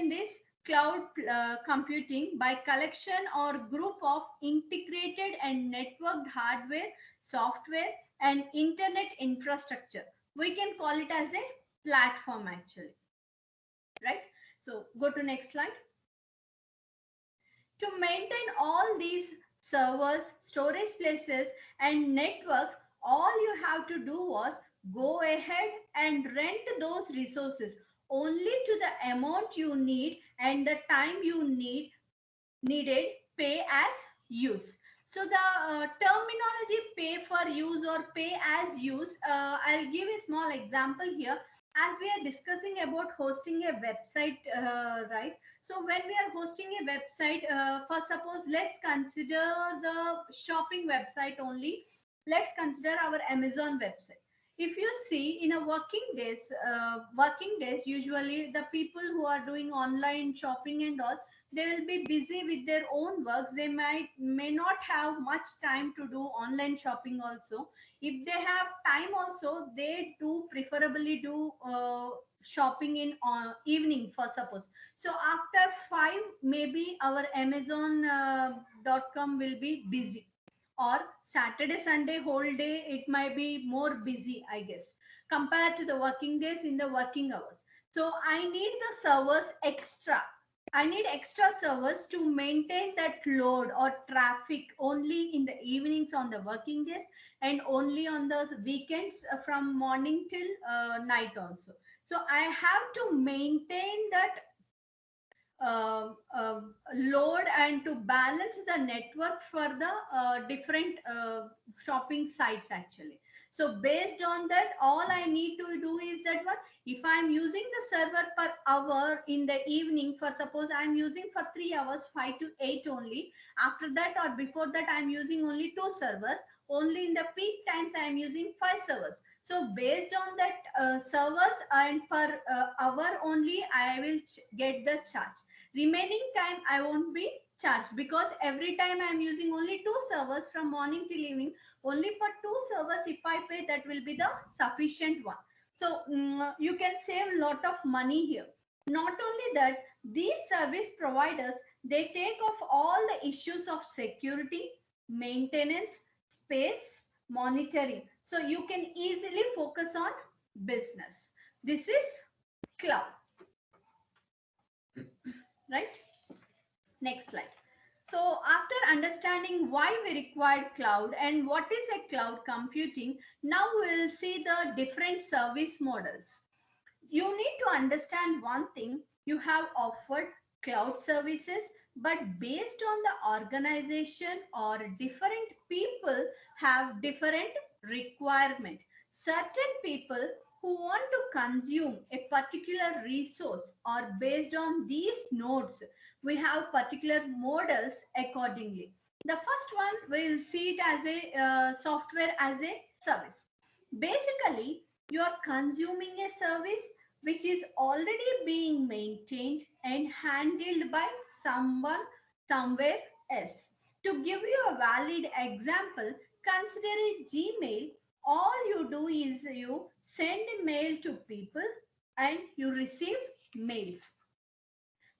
explain this cloud computing by collection or group of integrated and networked hardware, software, and internet infrastructure. We can call it as a platform actually, right? So go to next slide. To maintain all these servers, storage places, and networks, all you have to do was go ahead and rent those resources only to the amount you need and the time you needed, pay as use. So the terminology pay for use or pay as use, I'll give a small example here. As we are discussing about hosting a website, right? So when we are hosting a website, for suppose let's consider the shopping website only. Let's consider our Amazon website. If you see in a working days, usually the people who are doing online shopping and all, they will be busy with their own works. They may not have much time to do online shopping also. If they have time also, they do preferably do shopping in evening, for suppose. So after 5, maybe our Amazon.com will be busy, or Saturday Sunday whole day it might be more busy, I guess, compared to the working days in the working hours. So I need the servers extra. I need extra servers to maintain that load or traffic only in the evenings on the working days, and only on the weekends from morning till night also. So I have to maintain that load and to balance the network for the different shopping sites actually. So based on that, all I need to do is that what, if I'm using the server per hour in the evening, for suppose I'm using for 3 hours, 5 to 8 only. After that or before that, I'm using only 2 servers. Only in the peak times I'm using 5 servers. So based on that servers and per hour only, I will get the charge. Remaining time I won't be charged, because every time I'm using only 2 servers from morning till evening. Only for 2 servers if I pay, that will be the sufficient one. So you can save a lot of money here. Not only that, these service providers, they take off all the issues of security, maintenance, space, monitoring. So you can easily focus on business. This is cloud, right? Next slide. So after understanding why we required cloud and what is a cloud computing, now we will see the different service models. You need to understand one thing: you have offered cloud services, but based on the organization or different people have different requirement. Certain people who want to consume a particular resource, or based on these nodes, we have particular models accordingly. The first one, we'll see it as a software as a service. Basically, you are consuming a service which is already being maintained and handled by someone somewhere else. To give you a valid example, consider a Gmail. All you do is you send mail to people and you receive mails.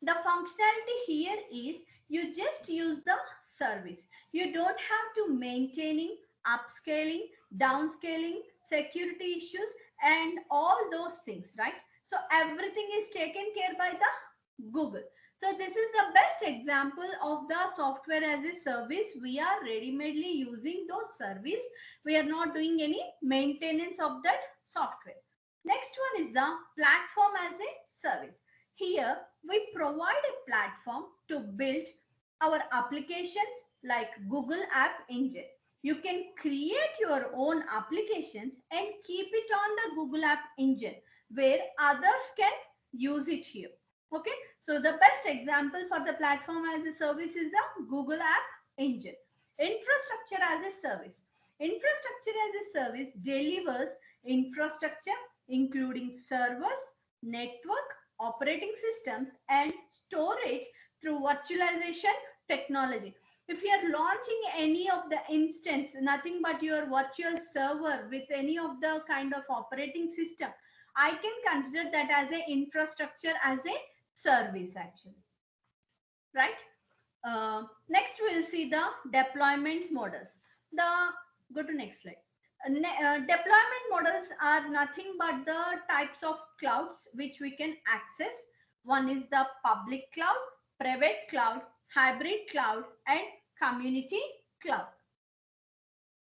The functionality here is you just use the service. You don't have to maintaining, upscaling, downscaling, security issues, and all those things, right? So everything is taken care by the Google. So this is the best example of the software as a service. We are ready-madely using those service. We are not doing any maintenance of that software. Next one is the platform as a service. Here we provide a platform to build our applications like Google App Engine. You can create your own applications and keep it on the Google App Engine where others can use it here. Okay, so the best example for the platform as a service is the Google App Engine. Infrastructure as a service. Infrastructure as a service delivers infrastructure including servers, network, operating systems, and storage through virtualization technology. If you are launching any of the instance, nothing but your virtual server with any of the kind of operating system, I can consider that as a infrastructure as a service actually, right? Next, we'll see the deployment models. The Go to next slide. Deployment models are nothing but the types of clouds which we can access. One is the public cloud, private cloud, hybrid cloud, and community cloud.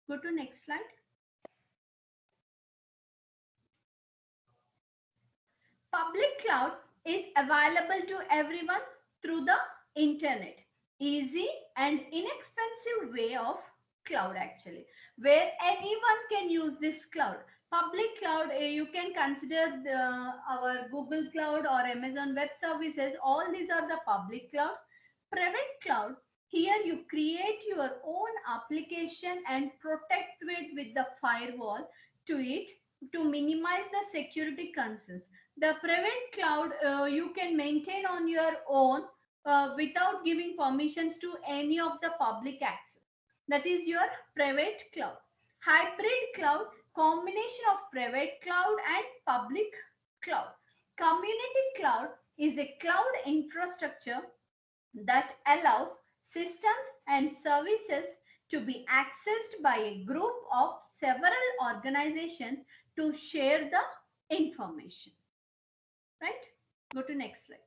Go to next slide. Public cloud is available to everyone through the internet. Easy and inexpensive way of cloud actually, where anyone can use this cloud. Public cloud, you can consider our Google Cloud or Amazon Web Services. All these are the public clouds. Private cloud, here you create your own application and protect it with the firewall to it to minimize the security concerns. The private cloud you can maintain on your own without giving permissions to any of the public access. That is your private cloud. Hybrid cloud, combination of private cloud and public cloud. Community cloud is a cloud infrastructure that allows systems and services to be accessed by a group of several organizations to share the information. Right? Go to next slide.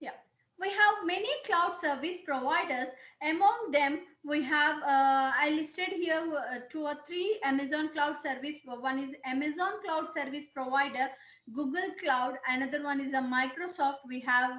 Yeah, we have many cloud service providers. Among them, we have, I listed here 2 or 3 Amazon cloud service. One is Amazon cloud service provider, Google Cloud. Another one is a Microsoft. We have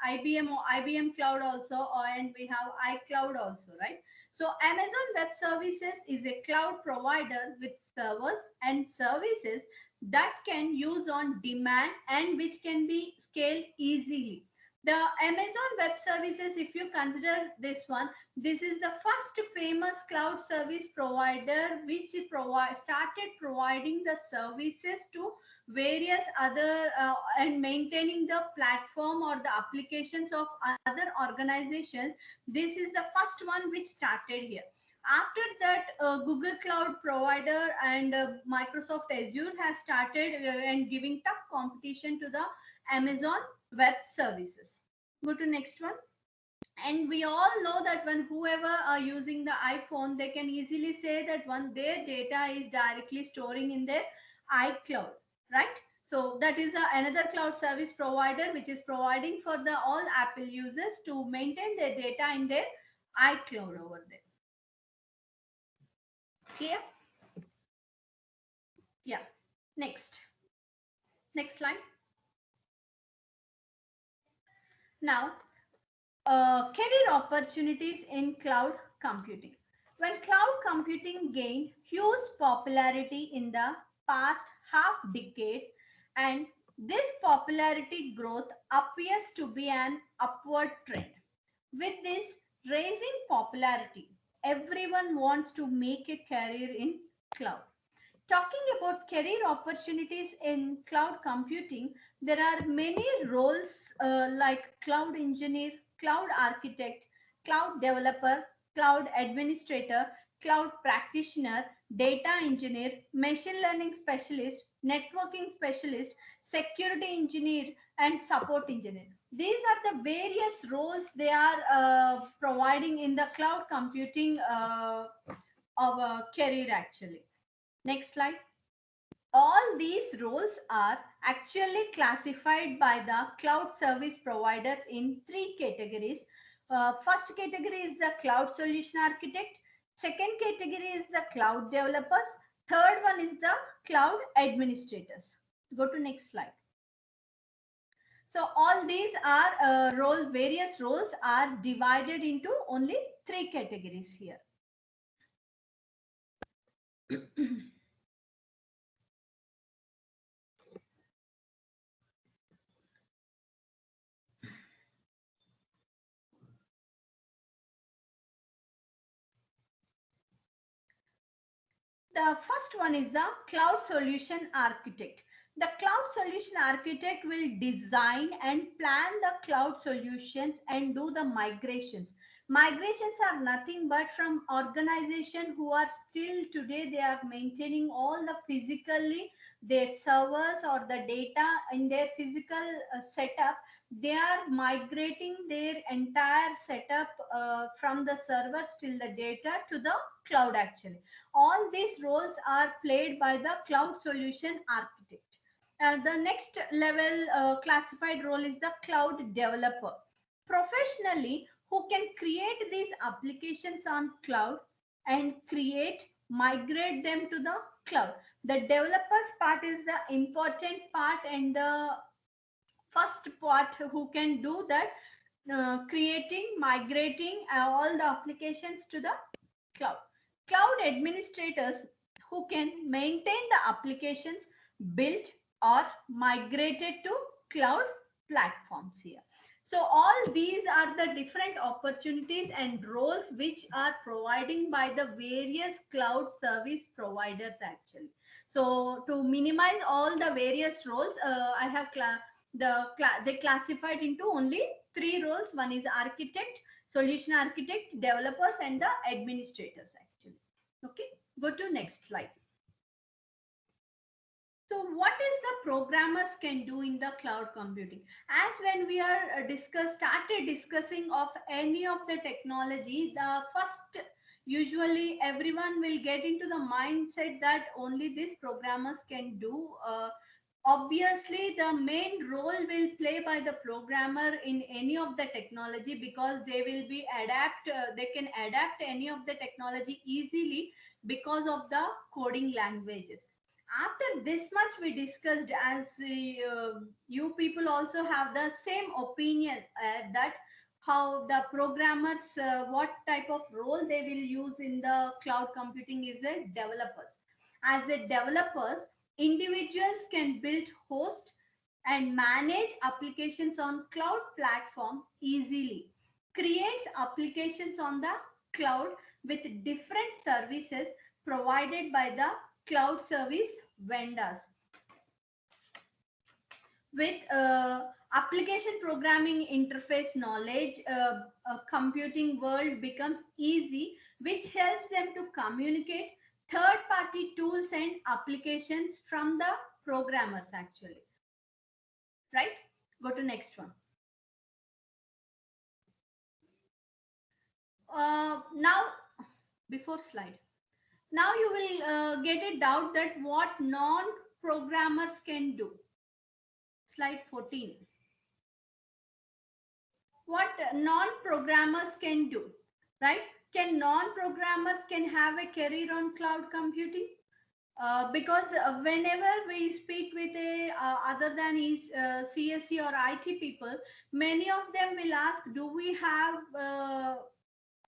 IBM Cloud also, and we have iCloud also, right? So Amazon Web Services is a cloud provider with servers and services that can use on demand and which can be scaled easily. The Amazon Web Services, if you consider this one, this is the first famous cloud service provider which started providing the services to various other and maintaining the platform or the applications of other organizations. This is the first one which started here. After that, Google Cloud provider and Microsoft Azure has started and giving tough competition to the Amazon Web Services. Go to next one. And we all know that when whoever are using the iPhone, they can easily say that one their data is directly storing in their iCloud, right? So that is another cloud service provider which is providing for the all Apple users to maintain their data in their iCloud over there. Clear? Yeah. Next slide. Now, career opportunities in cloud computing. When cloud computing gained huge popularity in the past half decades, and this popularity growth appears to be an upward trend. With this rising popularity, everyone wants to make a career in cloud. Talking about career opportunities in cloud computing, there are many roles like cloud engineer, cloud architect, cloud developer, cloud administrator, cloud practitioner, data engineer, machine learning specialist, networking specialist, security engineer, and support engineer. These are the various roles they are providing in the cloud computing of a career actually. Next slide. All these roles are actually classified by the cloud service providers in 3 categories. First category is the cloud solution architect. Second category is the cloud developers. Third one is the cloud administrators. Go to next slide. So all these are roles, various roles are divided into only 3 categories here. The first one is the cloud solution architect. The cloud solution architect will design and plan the cloud solutions and do the migrations. Migrations are nothing but from organization who are still today they are maintaining all the physically their servers or the data in their physical setup. They are migrating their entire setup from the servers till the data to the cloud actually. All these roles are played by the cloud solution architect. The next level classified role is the cloud developer. Professionally, who can create these applications on cloud and create, migrate them to the cloud. The developers part is the important part and the first part who can do that, creating, migrating all the applications to the cloud. Cloud administrators who can maintain the applications built or migrated to cloud platforms here. So all these are the different opportunities and roles which are providing by the various cloud service providers actually. So to minimize all the various roles, I have they classified into only three roles. One is architect, solution architect, developers, and the administrators actually. Okay, go to next slide. So what is the programmers can do in the cloud computing? As when we are started discussing of any of the technology, the first usually everyone will get into the mindset that only these programmers can do. Obviously the main role will play by the programmer in any of the technology because they will be they can adapt any of the technology easily because of the coding languages. After this much we discussed, as you people also have the same opinion that how the programmers what type of role they will use in the cloud computing is a developers. As a developers, individuals can build, host, and manage applications on cloud platform easily, creates applications on the cloud with different services provided by the cloud service vendors. With application programming interface knowledge, computing world becomes easy, which helps them to communicate third party tools and applications from the programmers actually. Right? Go to next one. Now, before slide. Now you will get a doubt that what non-programmers can do. Slide 14. What non-programmers can do, right? Can non-programmers can have a career on cloud computing? Because whenever we speak with a other than CSE or IT people, many of them will ask, do we have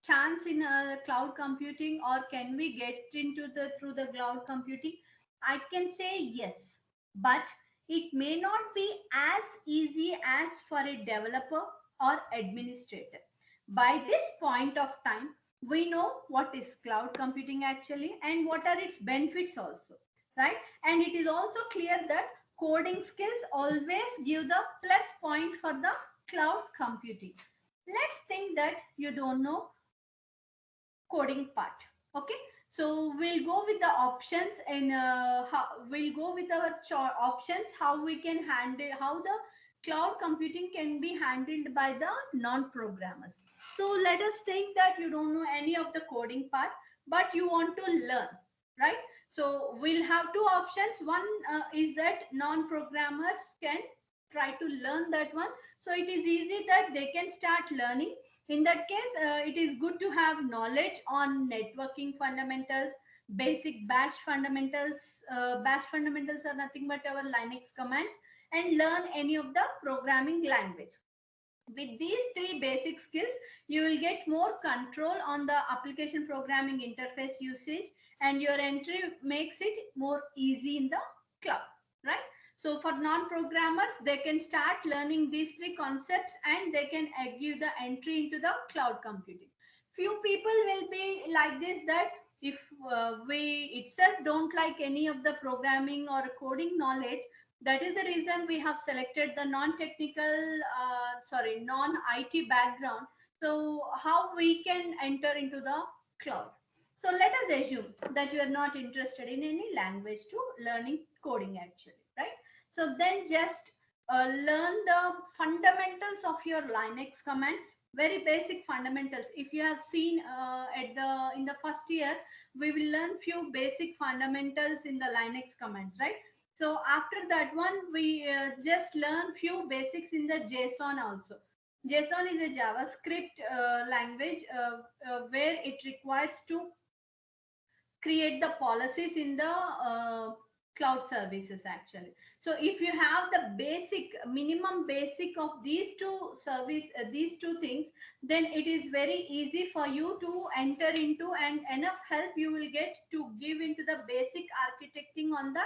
chance in cloud computing, or can we get into the through the cloud computing? I can say yes, but it may not be as easy as for a developer or administrator. By this point of time, we know what is cloud computing actually and what are its benefits also, right? And it is also clear that coding skills always give the plus points for the cloud computing. Let's think that you don't know coding part. Okay, so we'll go with the options and we'll go with our options how we can handle, how the cloud computing can be handled by the non-programmers. So let us think that you don't know any of the coding part, but you want to learn, right? So we'll have two options. One is that non-programmers can try to learn that one. So it is easy that they can start learning. In that case, it is good to have knowledge on networking fundamentals, basic bash fundamentals. Bash fundamentals are nothing but our Linux commands, and learn any of the programming language. With these three basic skills, you will get more control on the application programming interface usage, and your entry makes it more easy in the cloud, right? So for non-programmers, they can start learning these three concepts and they can give the entry into the cloud computing. Few people will be like this, that if we itself don't like any of the programming or coding knowledge, that is the reason we have selected the non-technical, non-IT background. So how we can enter into the cloud? So let us assume that you are not interested in any language to learning coding actually, right? So then just learn the fundamentals of your Linux commands, very basic fundamentals. If you have seen in the first year, we will learn few basic fundamentals in the Linux commands, right? So after that one, we just learn few basics in the JSON also. JSON is a JavaScript language where it requires to create the policies in the cloud services actually. So if you have the basic minimum basic of these two things, then it is very easy for you to enter into, and enough help you will get to give into the basic architecting on the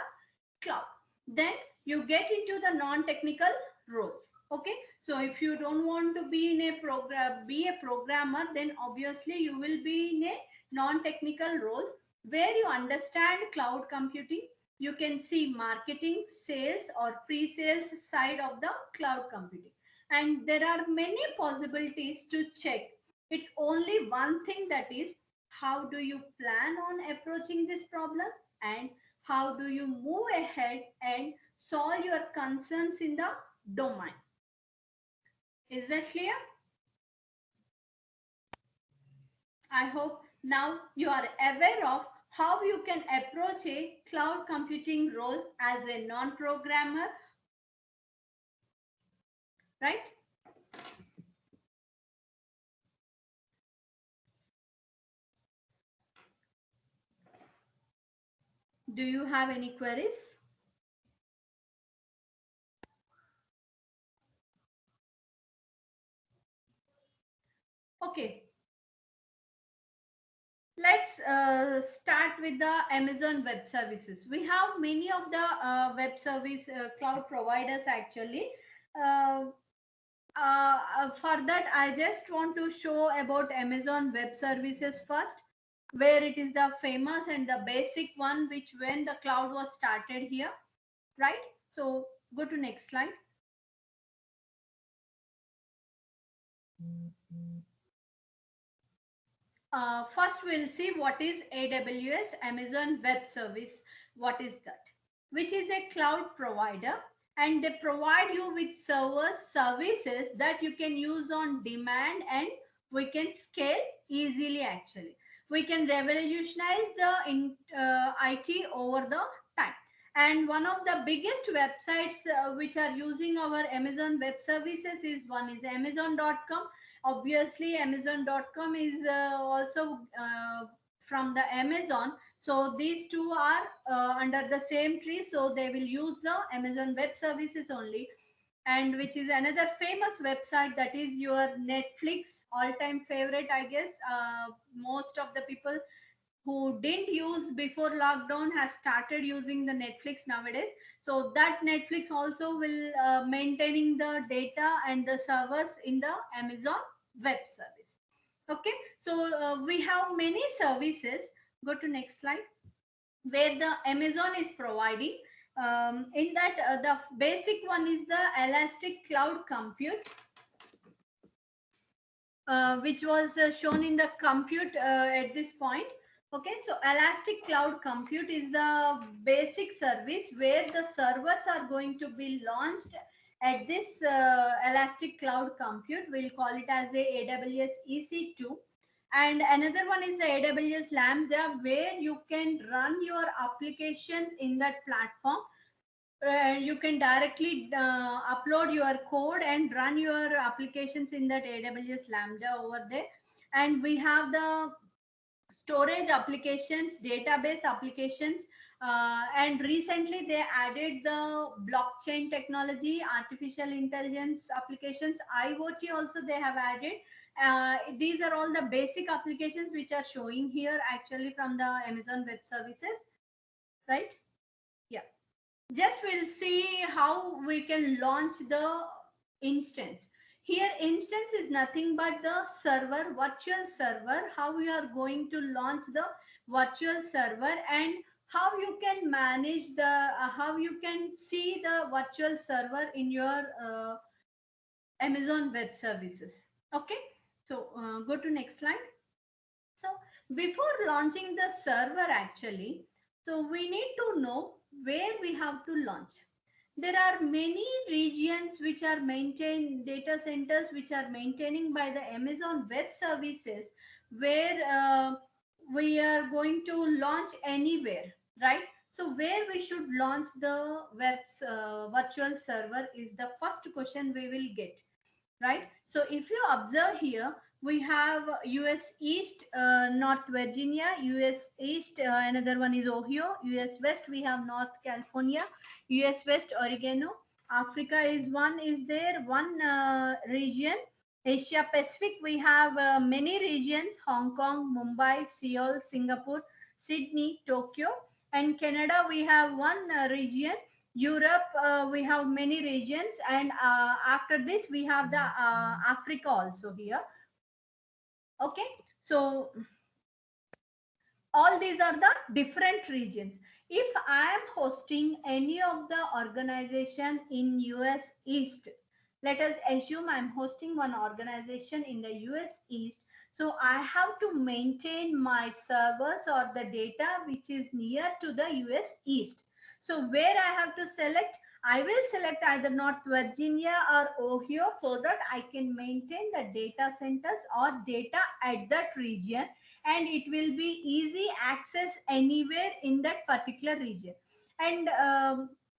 cloud. Then you get into the non-technical roles. Okay, so if you don't want to be in a be a programmer, then obviously you will be in a non-technical roles where you understand cloud computing. You can see marketing, sales, or pre-sales side of the cloud computing, and there are many possibilities to check. It's only one thing, that is, how do you plan on approaching this problem, and how do you move ahead and solve your concerns in the domain. Is that clear? I hope now you are aware of how you can approach a cloud computing role as a non-programmer, right? Do you have any queries? Okay, let's start with the Amazon Web Services. We have many of the web service cloud providers actually. Uh, for that, I just want to show about Amazon Web Services first, where it is the famous and the basic one, which when the cloud was started here, right? So go to next slide. First, we'll see what is AWS, Amazon Web Service. What is that? Which is a cloud provider, and they provide you with servers, services that you can use on demand, and we can scale easily actually. We can revolutionize the IT over the time. And one of the biggest websites which are using our Amazon Web Services is one is Amazon.com. Obviously Amazon.com is also from the Amazon, so these two are under the same tree, so they will use the Amazon Web Services only. And which is another famous website, that is your Netflix, all time favorite, I guess. Most of the people who didn't use before lockdown has started using the Netflix nowadays. So that Netflix also will maintaining the data and the servers in the Amazon Web Service. Okay, so we have many services. Go to next slide, where the Amazon is providing. In that, the basic one is the Elastic Cloud Compute, which was shown in the compute at this point. Okay, so Elastic Cloud Compute is the basic service where the servers are going to be launched at this Elastic Cloud Compute. We'll call it as a AWS EC2. And another one is the AWS Lambda, where you can run your applications in that platform. You can directly upload your code and run your applications in that AWS Lambda over there. And we have the storage applications, database applications, and recently they added the blockchain technology, artificial intelligence applications, IoT also they have added. These are all the basic applications which are showing here actually from the Amazon Web Services, right? Yeah, just we'll see how we can launch the instance. Here instance is nothing but the server, virtual server, how you are going to launch the virtual server, and how you can manage the how you can see the virtual server in your Amazon Web Services. Okay, So go to next slide. So before launching the server actually, so we need to know where we have to launch. There are many regions which are maintained, data centers which are maintaining by the Amazon Web Services, where we are going to launch anywhere, right? So where we should launch the virtual server is the first question we will get, right? So if you observe here, we have US East, North Virginia, US East, another one is Ohio, US West, we have North California, US West, Oregano, Africa is one, is there one region. Asia Pacific, we have many regions, Hong Kong, Mumbai, Seoul, Singapore, Sydney, Tokyo, and Canada, we have one region. Europe, we have many regions, and after this, we have the Africa also here. Okay, so all these are the different regions. If I am hosting any of the organization in US East, let us assume I'm hosting one organization in the US East. So I have to maintain my servers or the data which is near to the US East. So where I have to select, I will select either North Virginia or Ohio so that I can maintain the data centers or data at that region, and it will be easy access anywhere in that particular region. And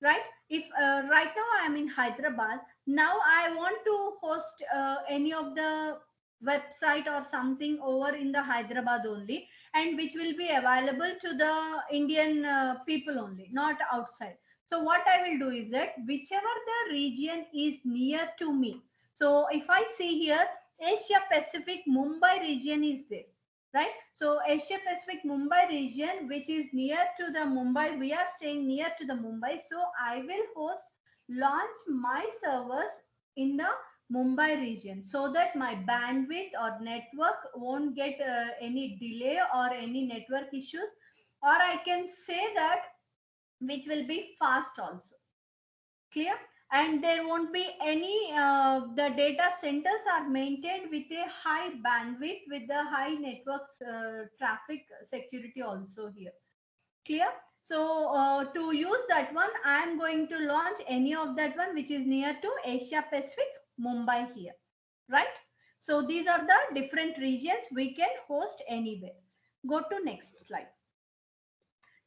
right, if right now I am in Hyderabad, now I want to host any of the website or something over in the Hyderabad only, and which will be available to the Indian people only, not outside. So what I will do is that whichever the region is near to me, so if I see here, Asia Pacific Mumbai region is there, right? So Asia Pacific Mumbai region, which is near to the Mumbai, we are staying near to the Mumbai. So I will launch my servers in the Mumbai region so that my bandwidth or network won't get any delay or any network issues. Or I can say that which will be fast also. Clear? And there won't be any the data centers are maintained with a high bandwidth with the high networks traffic security also here. Clear? So to use that one, I am going to launch any of that one which is near to Asia Pacific Mumbai here, right? So these are the different regions we can host anywhere. Go to next slide.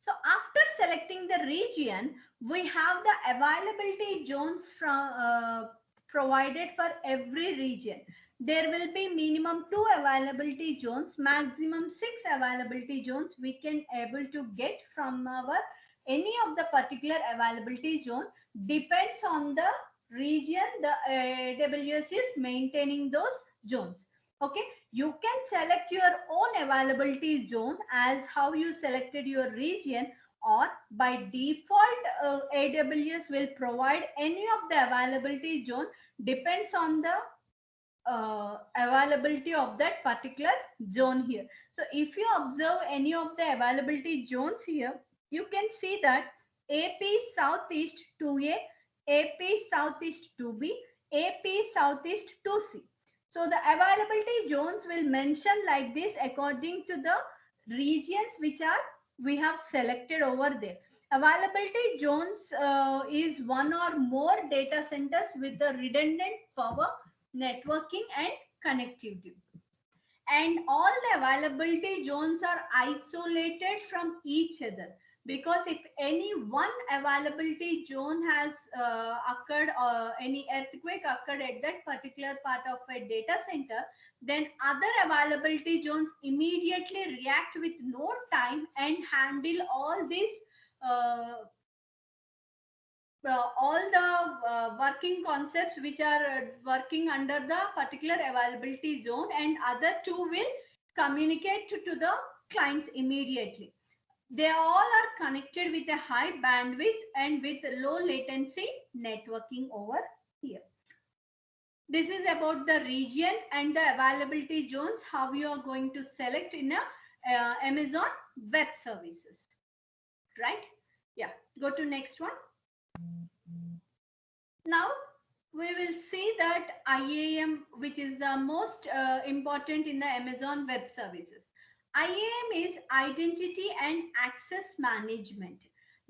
So after selecting the region, we have the availability zones from provided for every region. There will be minimum 2 availability zones, maximum 6 availability zones we can able to get from our any of the particular availability zone. Depends on the region the AWS is maintaining those zones. Okay, you can select your own availability zone as how you selected your region, or by default AWS will provide any of the availability zone, depends on the availability of that particular zone here. So if you observe any of the availability zones here, you can see that AP Southeast 2A, AP Southeast 2B, AP Southeast 2C. So the availability zones will mention like this according to the regions which are we have selected over there. Availability zones is one or more data centers with the redundant power, networking and connectivity. And all the availability zones are isolated from each other, because if any one availability zone has occurred or any earthquake occurred at that particular part of a data center, then other availability zones immediately react with no time and handle all these all the working concepts which are working under the particular availability zone, and other two will communicate to the clients immediately. They all are connected with a high bandwidth and with low latency networking over here. This is about the region and the availability zones, how you are going to select in a Amazon Web Services, right? Yeah, go to next one. Now we will see that IAM, which is the most important in the Amazon Web Services. IAM is Identity and Access Management.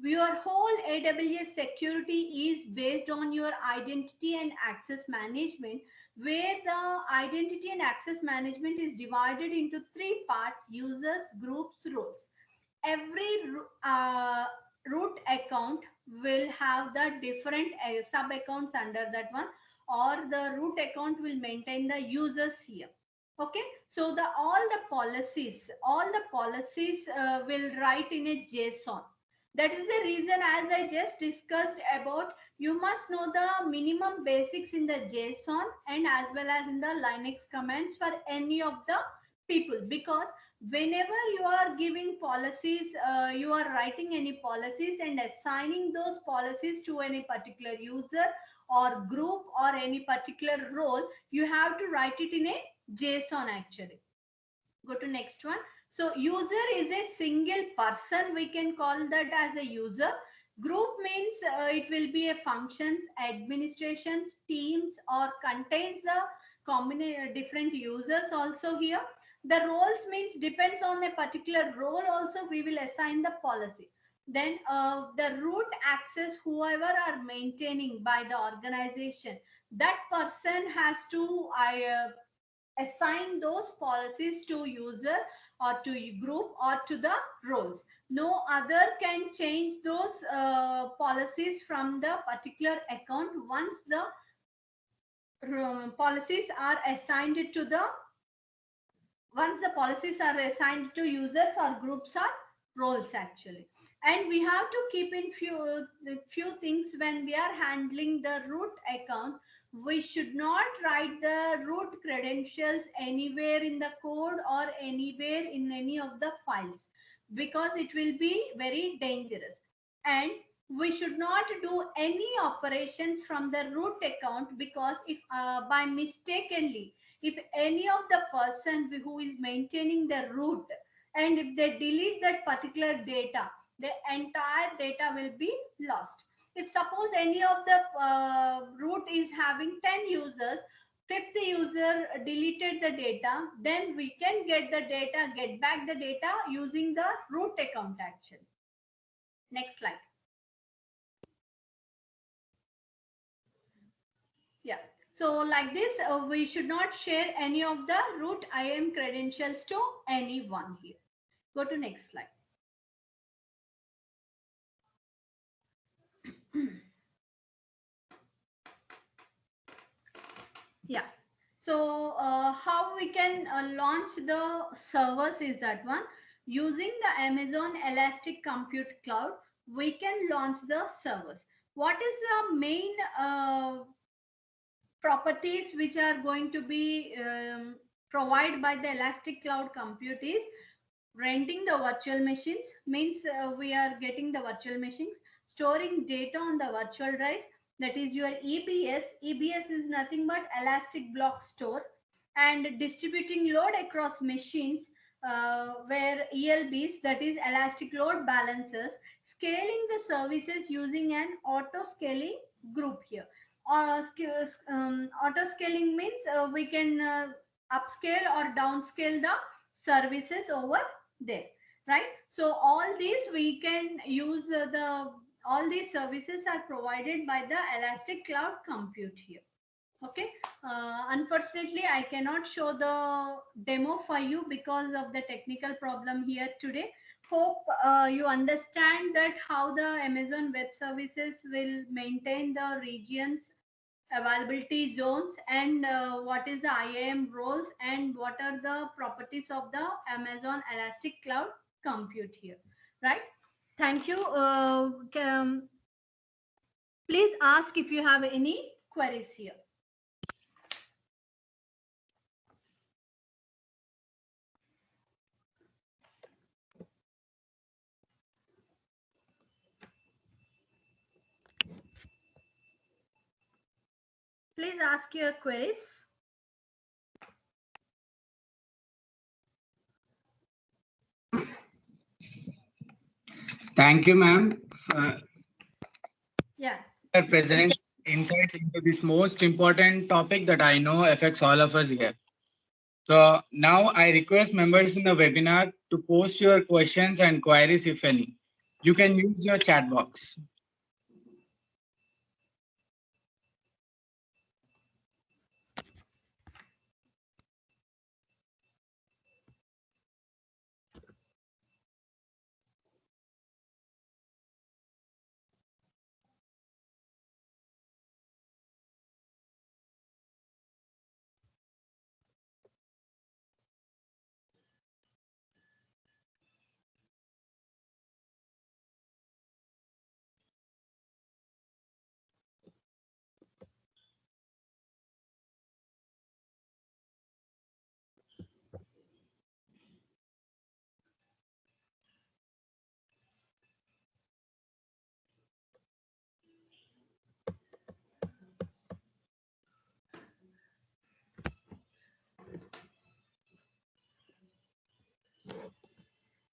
Your whole AWS security is based on your identity and access management, where the identity and access management is divided into three parts: users, groups, roles. Every root account will have the different sub accounts under that one, or the root account will maintain the users here. Okay, so the all the policies will write in a JSON. That is the reason, as I just discussed about, you must know the minimum basics in the JSON and as well as in the Linux commands for any of the people, because whenever you are giving policies, you are writing any policies and assigning those policies to any particular user or group or any particular role, you have to write it in a JSON actually. Go to next one. So user is a single person, we can call that as a user. Group means it will be a functions, administrations, teams, or contains the different users also here. The roles means depends on a particular role also, we will assign the policy. Then the root access, whoever are maintaining by the organization, that person has to assign those policies to user or to group or to the roles. No other can change those policies from the particular account once the policies are assigned to the once the policies are assigned to users or groups or roles actually. And we have to keep in few things when we are handling the root account. We should not write the root credentials anywhere in the code or anywhere in any of the files, because it will be very dangerous. And we should not do any operations from the root account, because if by mistakenly, if any of the person who is maintaining the root, and if they delete that particular data, the entire data will be lost. If suppose any of the root is having 10 users, fifth user deleted the data, then we can get back the data using the root account actually. Next slide. Yeah. So like this, we should not share any of the root IAM credentials to anyone here. Go to next slide. Yeah. So how we can launch the servers is that one. Using the Amazon Elastic Compute Cloud, we can launch the servers. What is the main properties which are going to be provided by the Elastic Cloud Compute is renting the virtual machines, means we are getting the virtual machines, storing data on the virtual drives, that is your EBS. EBS is nothing but Elastic Block Store, and distributing load across machines, where ELBs, that is Elastic Load Balancers, scaling the services using an auto scaling group here. Or auto scaling means we can upscale or downscale the services over there, right? So all these we can use all these services are provided by the Elastic Cloud Compute here. Okay, unfortunately I cannot show the demo for you because of the technical problem here today. Hope you understand that how the Amazon Web Services will maintain the regions availability zones, and what is the IAM roles, and what are the properties of the Amazon Elastic Cloud Compute here, right? Thank you. Please ask if you have any queries here. Please ask your queries. Thank you, ma'am. Yeah. For presenting insights into this most important topic that I know affects all of us here. So now I request members in the webinar to post your questions and queries if any. You can use your chat box.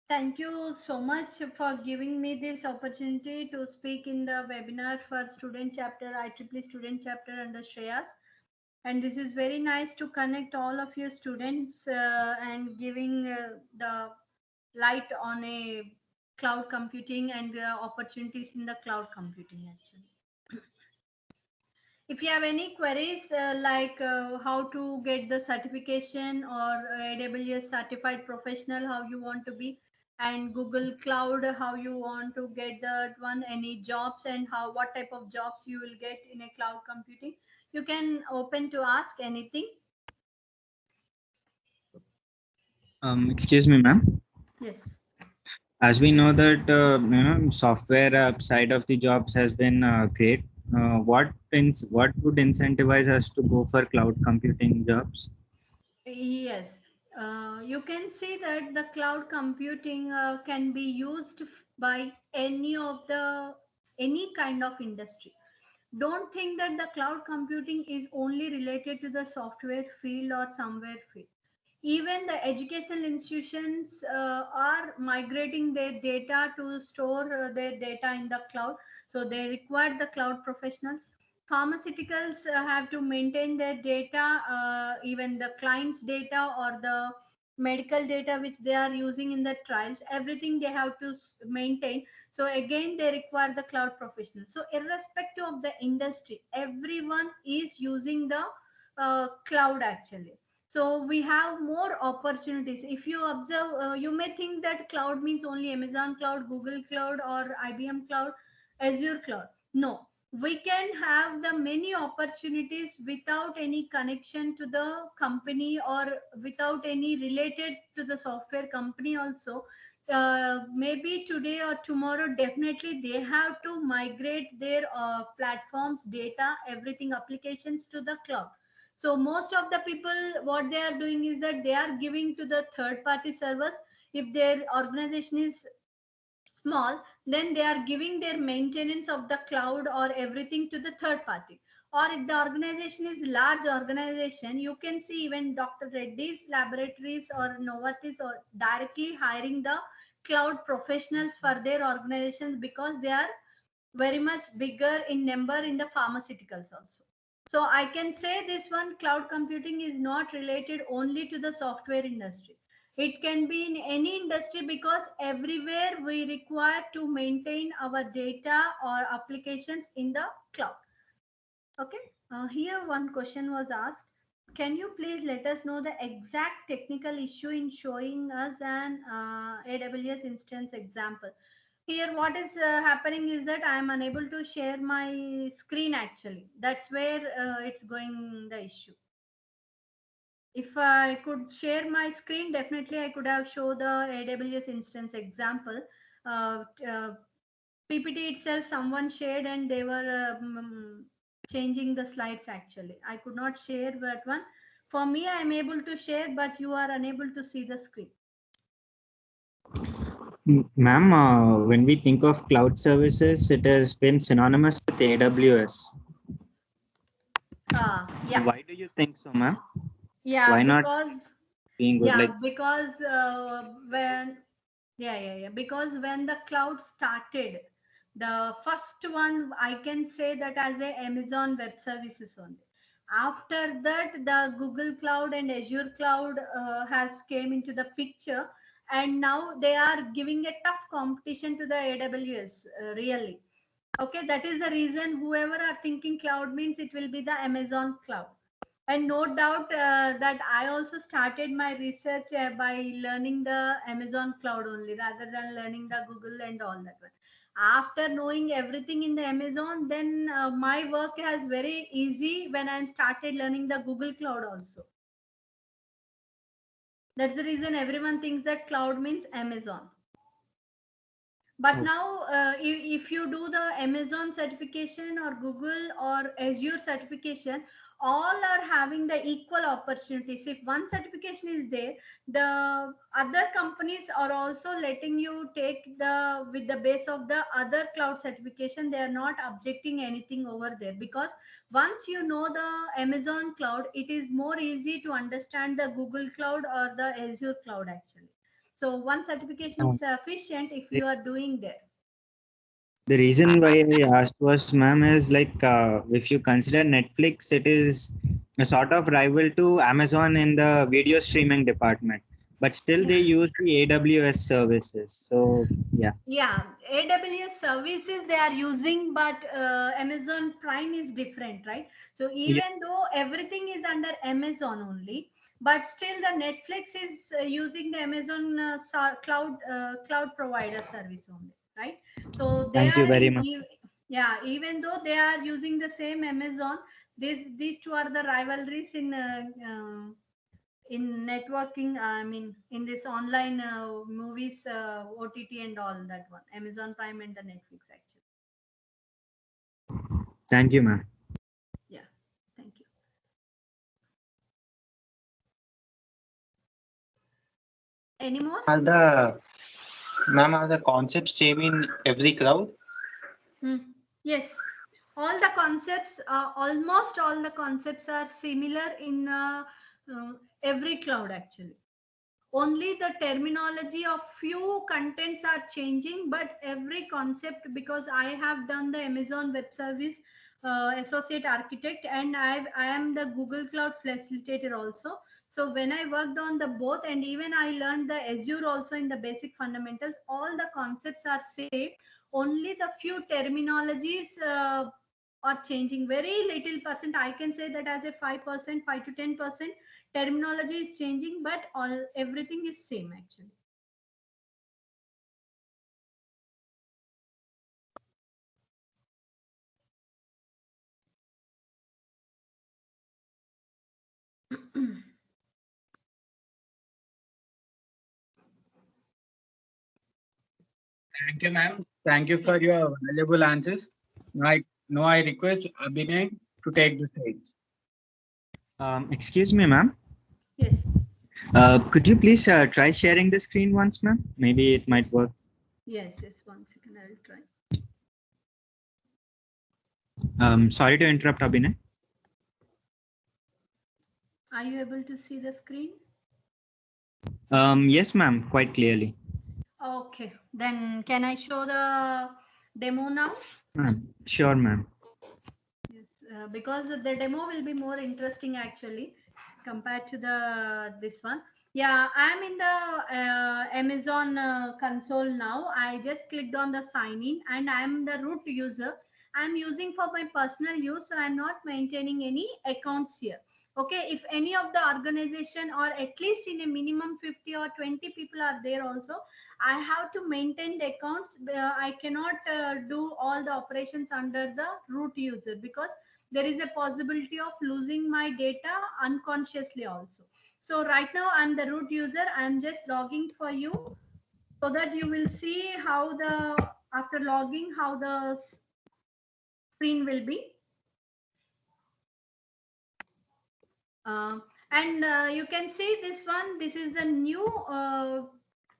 Thank you so much for giving me this opportunity to speak in the webinar for student chapter, IEEE student chapter under Shreyas. And this is very nice to connect all of you students and giving the light on a cloud computing and opportunities in the cloud computing actually. If you have any queries like how to get the certification or AWS certified professional, how you want to be, and Google Cloud, how you want to get that one, any jobs and how what type of jobs you will get in a cloud computing, you can open to ask anything. Excuse me, ma'am. Yes. As we know that software side of the jobs has been great. What would incentivize us to go for cloud computing jobs? Yes, you can see that the cloud computing can be used by any kind of industry. Don't think that the cloud computing is only related to the software field or somewhere field. Even the educational institutions are migrating their data to store their data in the cloud, so they require the cloud professionals. Pharmaceuticals have to maintain their data, even the client's data or the medical data which they are using in the trials, everything they have to maintain. So again they require the cloud professionals. So irrespective of the industry, everyone is using the cloud actually. So we have more opportunities. If you observe, you may think that cloud means only Amazon cloud, Google cloud, or IBM cloud, Azure cloud. No, we can have the many opportunities without any connection to the company or without any related to the software company also. Maybe today or tomorrow, definitely they have to migrate their platforms, data, everything, applications to the cloud. So most of the people, what they are doing is that they are giving to the third party servers. If their organization is small, then they are giving their maintenance of the cloud or everything to the third party. Or if the organization is large organization, you can see even Dr. Reddy's laboratories or Novartis or directly hiring the cloud professionals for their organizations because they are very much bigger in number in the pharmaceuticals also. So I can say this one, cloud computing is not related only to the software industry. It can be in any industry because everywhere we require to maintain our data or applications in the cloud. Okay. Here one question was asked, can you please let us know the exact technical issue in showing us an AWS instance example? Here what is happening is that I am unable to share my screen actually. That's where it's going the issue. If I could share my screen, definitely I could have shown the AWS instance example. PPT itself someone shared and they were changing the slides actually. I could not share that one. For me, I am able to share, but you are unable to see the screen. Ma'am, when we think of cloud services, it has been synonymous with AWS. Yeah. Why do you think so, ma'am? Yeah, Why not because being good? yeah, Like, because when yeah, because when the cloud started, The first one I can say that as a Amazon Web Services only. After that, the Google Cloud and Azure Cloud has came into the picture, and now they are giving a tough competition to the AWS. Really, okay, that is the reason whoever are thinking cloud means it will be the Amazon Cloud. And no doubt that I also started my research by learning the Amazon Cloud only rather than learning the Google and all that one. After knowing everything in the Amazon, then my work has very easy when I started learning the Google Cloud also. That's the reason everyone thinks that cloud means Amazon. But Oh. now, if you do the Amazon certification or Google or Azure certification, all are having the equal opportunities. If one certification is there, the other companies are also letting you take the with the base of the other cloud certification. They are not objecting anything over there, because once you know the Amazon cloud, it is more easy to understand the Google cloud or the Azure cloud actually. So one certification is sufficient if you are doing there. The reason why I asked was, ma'am, is like if you consider Netflix, it is a sort of rival to Amazon in the video streaming department, but still they use the AWS services. So yeah. Yeah, AWS services they are using, but Amazon Prime is different, right? So Yeah. even though everything is under Amazon only, but still the Netflix is using the Amazon cloud provider service only, right? So they Thank you are very much. yeah, even though they are using the same Amazon, these two are the rivalries in networking. I mean in this online movies, OTT and all that one, Amazon Prime and the Netflix actually. Thank you, ma'am. Yeah, thank you. Any more? Are the concepts same in every cloud? Hmm. Yes, all the concepts, almost all the concepts are similar in every cloud actually. Only the terminology of few contents are changing, but every concept, because I have done the Amazon Web Service associate architect, and I am the Google Cloud facilitator also. So when I worked on the both, and even I learned the Azure also in the basic fundamentals, all the concepts are same. Only the few terminologies are changing, very little percent. I can say that as a 5%, 5 to 10% terminology is changing, but all everything is same actually. Thank you, ma'am. Thank you for Yeah. your valuable answers. Now I request Abhinay to take the stage. Excuse me, ma'am. Yes. Could you please try sharing the screen once, ma'am? Maybe it might work. Yes, 1 second, I will try. Sorry to interrupt, Abhinay. Are you able to see the screen? Yes, ma'am, quite clearly. Okay, then can I show the demo now? Ma'am, sure, ma'am. Yes, because the demo will be more interesting actually compared to the this one. Yeah, I'm in the Amazon console now. I just clicked on the sign in, and I'm the root user. I'm using for my personal use, so I'm not maintaining any accounts here. Okay, if any of the organization, or at least in a minimum 50 or 20 people are there also, I have to maintain the accounts. I cannot do all the operations under the root user, because there is a possibility of losing my data unconsciously also. So right now I'm the root user. I'm just logging for you, so that you will see how the after logging how the screen will be. Uh, and you can see this one. This is the new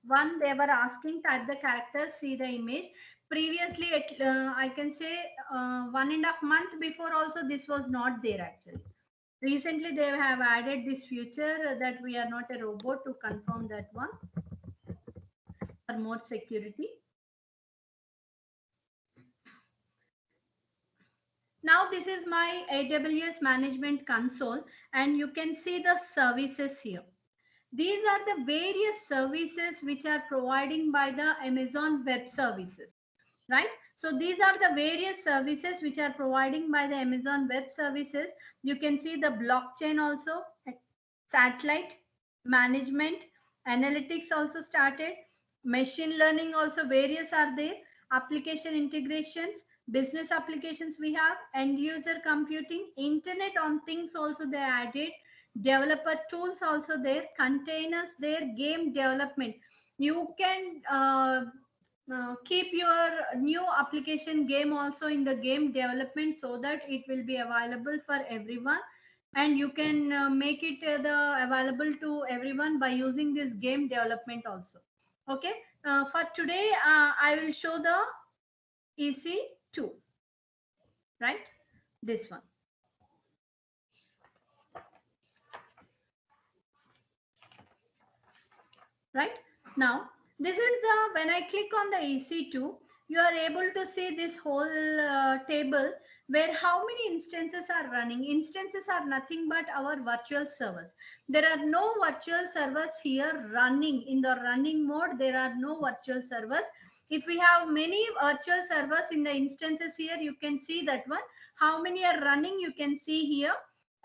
one. They were asking type the characters, see the image. Previously, I can say 1.5 months before also this was not there actually. Recently, they have added this feature that we are not a robot, to confirm that one for more security. Now this is my AWS Management Console, and you can see the services here. These are the various services which are providing by the Amazon Web Services, right? So these are the various services which are providing by the Amazon Web Services. You can see the blockchain also, satellite management, analytics also started, machine learning also various are there, application integrations, business applications we have, end user computing, internet on things also they added, developer tools also there, containers there, game development. You can keep your new application game also in the game development so that it will be available for everyone, and you can make it available to everyone by using this game development also. Okay, for today I will show the EC2, right? This one. Right now, this is the, when I click on the EC2, you are able to see this whole table where how many instances are running. Instances are nothing but our virtual servers. There are no virtual servers here running. In the running mode, there are no virtual servers. If we have many virtual servers in the instances here, you can see that one. How many are running, you can see here.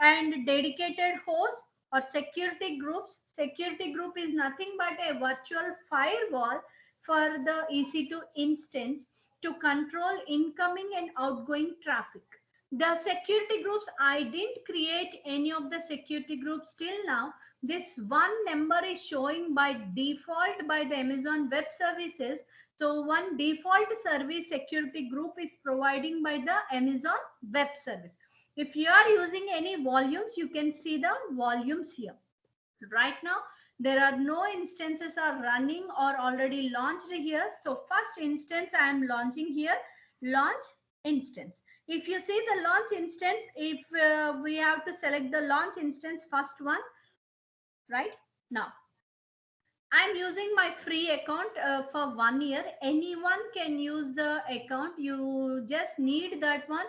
And dedicated hosts or security groups. Security group is nothing but a virtual firewall for the EC2 instance to control incoming and outgoing traffic. The security groups, I didn't create any of the security groups till now. This one number is showing by default by the Amazon Web Services. So one default service security group is providing by the Amazon Web Service. If you are using any volumes, you can see the volumes here. Right now, there are no instances are running or already launched here. So first instance I am launching here, launch instance. If you see the launch instance, if we have to select the launch instance, first one, right? Now, I'm using my free account for 1 year. Anyone can use the account. You just need that one.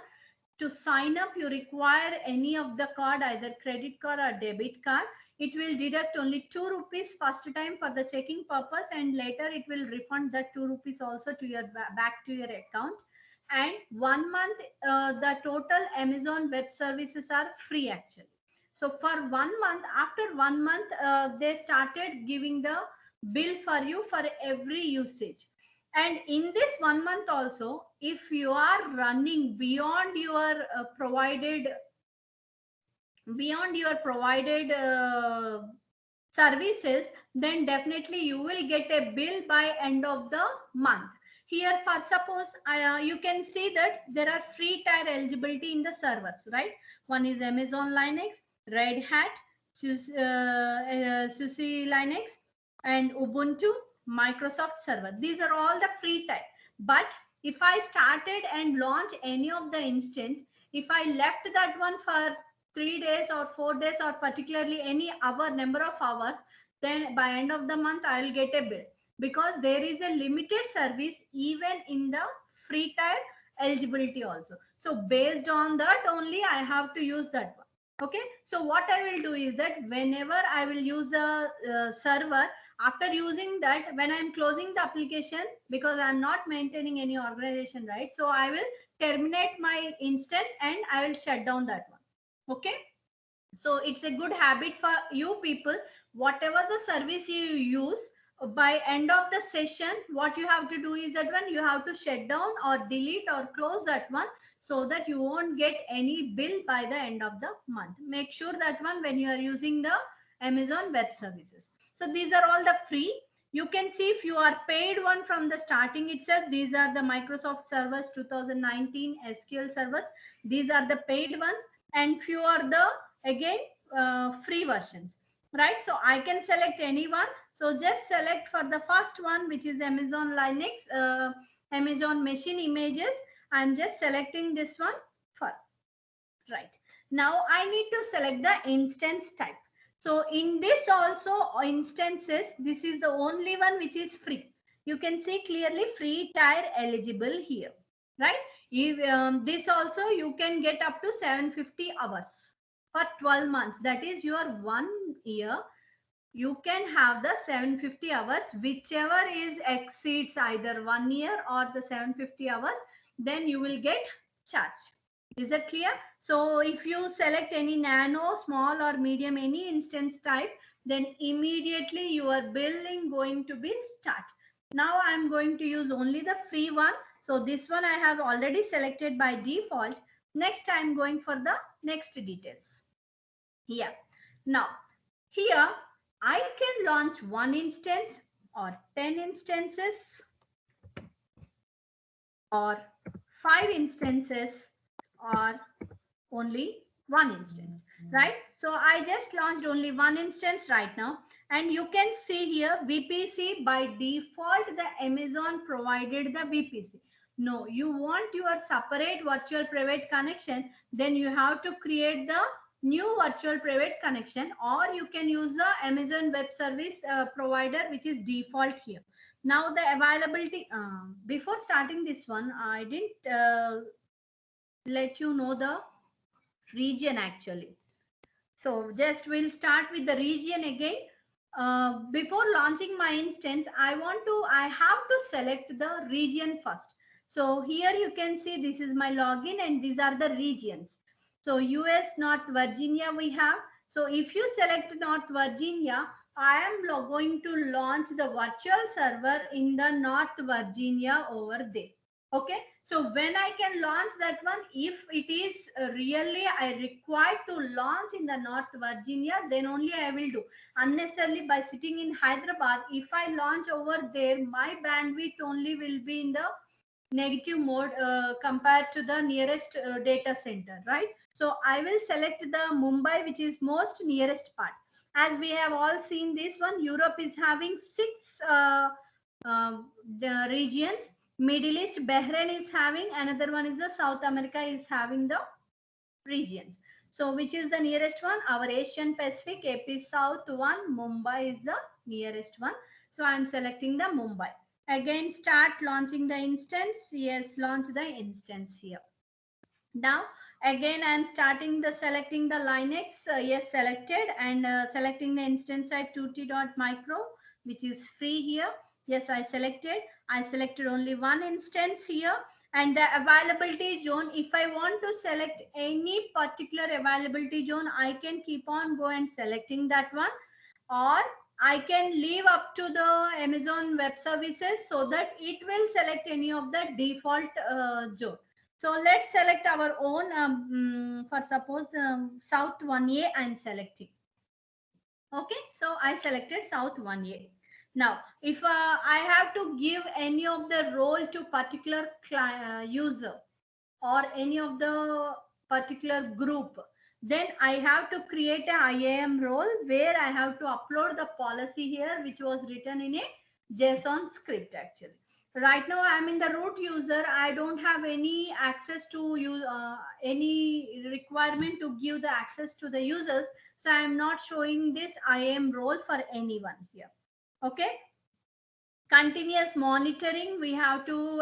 To sign up, you require any of the card, either credit card or debit card. It will deduct only 2 rupees first time for the checking purpose, and later it will refund that 2 rupees also to your back to your account. And 1 month, the total Amazon Web Services are free actually. So for 1 month, after 1 month, they started giving the bill for you for every usage. And in this 1 month also, if you are running beyond your provided services, then definitely you will get a bill by end of the month. Here, for suppose you can see that there are free tier eligibility in the servers, right? One is Amazon Linux, Red Hat, SUSE Linux, and Ubuntu, Microsoft Server. These are all the free type. But if I started and launch any of the instance, if I left that one for 3 days or 4 days or particularly any hour, number of hours, then by end of the month I will get a bill, because there is a limited service even in the free tier eligibility also. So based on that only I have to use that one. Okay, so what I will do is that whenever I will use the server, after using that, when I'm closing the application, because I'm not maintaining any organization, right? So I will terminate my instance and I will shut down that one. Okay, so it's a good habit for you people. Whatever the service you use, by end of the session, what you have to do is that one, you have to shut down or delete or close that one, so that you won't get any bill by the end of the month. Make sure that one when you are using the Amazon Web Services. So these are all the free. You can see if you are paid one from the starting itself, these are the Microsoft servers 2019 SQL servers. These are the paid ones, and few are the again free versions, right? So I can select any one. So just select for the first one, which is Amazon Linux, Amazon Machine Images. I'm just selecting this one for, right? Now I need to select the instance type. So in this also instances, this is the only one which is free. You can see clearly free tier eligible here, right? This also you can get up to 750 hours for 12 months. That is your 1 year. You can have the 750 hours, whichever is exceeds either 1 year or the 750 hours, then you will get charged. Is that clear? So if you select any nano, small or medium, any instance type, then immediately your billing going to be start. Now I'm going to use only the free one. So this one I have already selected by default. Next I'm going for the next details. Here. Now here I can launch 1 instance or 10 instances or 5 instances or only 1 instance, right? So I just launched only 1 instance right now, and you can see here VPC. By default the Amazon provided the VPC. No, you want your separate virtual private connection, then you have to create the new virtual private connection, or you can use the Amazon Web Service provider, which is default here. Now the availability, before starting this one, I didn't let you know the region actually. So just we'll start with the region again. Before launching my instance, I have to select the region first. So here you can see this is my login and these are the regions. So US, North Virginia we have. So if you select North Virginia, I am going to launch the virtual server in the North Virginia over there. Okay, so when I can launch that one, if it is really I required to launch in the North Virginia, then only I will do. Unnecessarily by sitting in Hyderabad, if I launch over there, my bandwidth only will be in the negative mode compared to the nearest data center, right? So I will select the Mumbai, which is most nearest part. As we have all seen this one, Europe is having 6 regions. Middle East, Bahrain is having, another one is the South America is having the regions. So which is the nearest one? Our Asian Pacific, AP South one, Mumbai is the nearest one. So I'm selecting the Mumbai. Again, start launching the instance. Yes, launch the instance here. Now again I'm starting the selecting the Linux. Yes, selected, and selecting the instance type 2t.micro, which is free here. Yes, I selected only 1 instance here. And the availability zone, if I want to select any particular availability zone, I can keep on go and selecting that one, or I can leave up to the Amazon Web Services so that it will select any of the default zone. So let's select our own, for suppose South 1A I'm selecting. Okay, so I selected South 1A. Now, if I have to give any of the role to particular user or any of the particular group, then I have to create a IAM role where I have to upload the policy here, which was written in a JSON script actually. Right now I'm in the root user. I don't have any access to use any requirement to give the access to the users. So I'm not showing this IAM role for anyone here. Okay. Continuous monitoring, we have to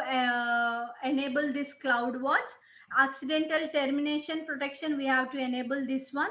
enable this CloudWatch. Accidental termination protection, we have to enable this one,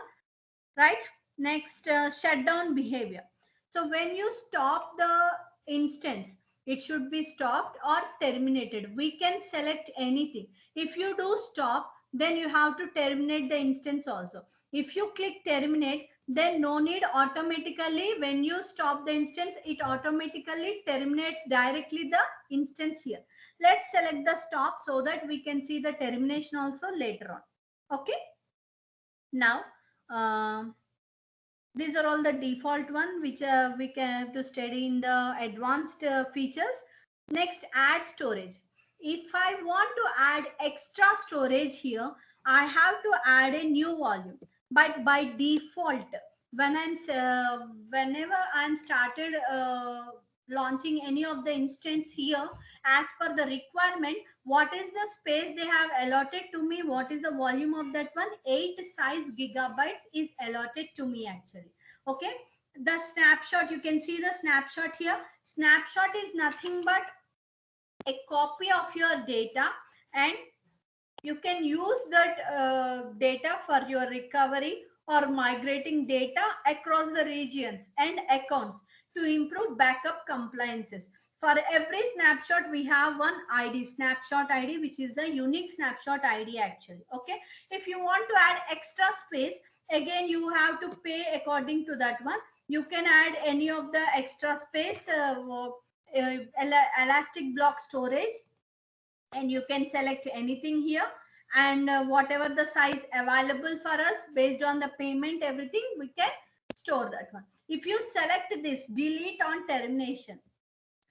right? Next, shutdown behavior. So when you stop the instance, it should be stopped or terminated. We can select anything. If you do stop, then you have to terminate the instance also. If you click terminate, then no need, automatically when you stop the instance, it automatically terminates directly the instance here. Let's select the stop so that we can see the termination also later on. Okay. Now, these are all the default one which we can have to study in the advanced features. Next, add storage. If I want to add extra storage here, I have to add a new volume. But by default, when whenever I'm started launching any of the instance here, as per the requirement, what is the space they have allotted to me, what is the volume of that one, 8 size gigabytes is allotted to me actually. Okay, the snapshot, you can see the snapshot here. Snapshot is nothing but a copy of your data, and you can use that data for your recovery or migrating data across the regions and accounts to improve backup compliances. For every snapshot, we have one ID, snapshot ID, which is the unique snapshot ID actually. Okay. If you want to add extra space, again, you have to pay according to that one. You can add any of the extra space, elastic block storage, and you can select anything here, and whatever the size available for us based on the payment, everything, we can store that one. If you select this delete on termination,